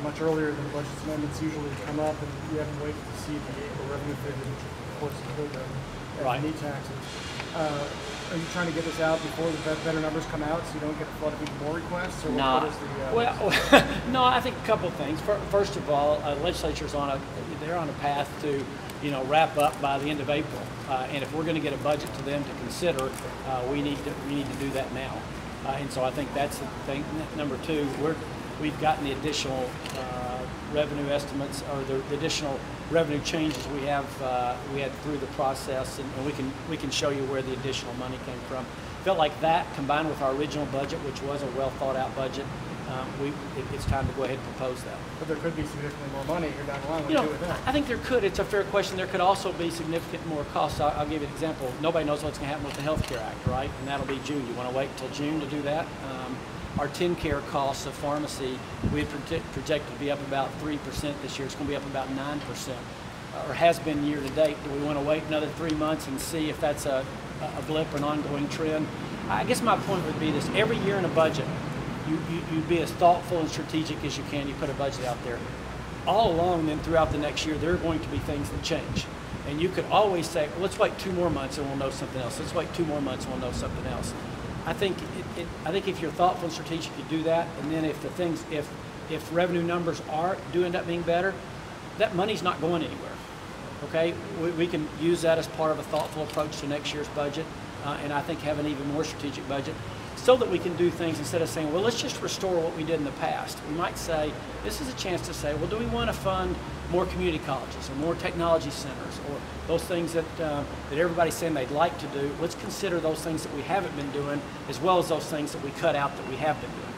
much earlier than budget amendments usually come up, and you haven't waited to see the April revenue figures, which of course include the Right. need taxes. Are you trying to get this out before the better numbers come out, so you don't get a flood of even more requests? Or No. what is the, Well, no, I think a couple of things. First of all, legislature's they're on a path to, wrap up by the end of April. And if we're going to get a budget to them to consider, we need to do that now. And so I think that's the thing. Number two, we've gotten the additional revenue estimates, or the additional revenue changes we had through the process, and we can show you where the additional money came from. Felt like that, combined with our original budget, which was a well thought out budget, it's time to go ahead and propose that. but there could be significantly more money here down the line. What do you do with that? I think there could. It's a fair question. There could also be significant more costs. I'll give you an example. Nobody knows what's going to happen with the Health Care Act, right? And that'll be June. You want to wait until June to do that? Our TennCare costs of pharmacy, we projected to be up about 3% this year. It's going to be up about 9%, or has been year to date. Do we want to wait another 3 months and see if that's a blip or an ongoing trend? I guess my point would be this: every year in a budget, you be as thoughtful and strategic as you can. You put a budget out there. All along, then throughout the next year, there are going to be things that change. And you could always say, well, let's wait 2 more months and we'll know something else. Let's wait 2 more months and we'll know something else. I think if you're thoughtful and strategic, you do that. And then if revenue numbers do end up being better, that money's not going anywhere. Okay, we can use that as part of a thoughtful approach to next year's budget, and I think have an even more strategic budget, so that we can do things instead of saying, well, let's just restore what we did in the past. We might say, this is a chance to say, well, do we want to fund more community colleges or more technology centers, or those things that everybody's saying they'd like to do? Let's consider those things that we haven't been doing, as well as those things that we cut out that we have been doing.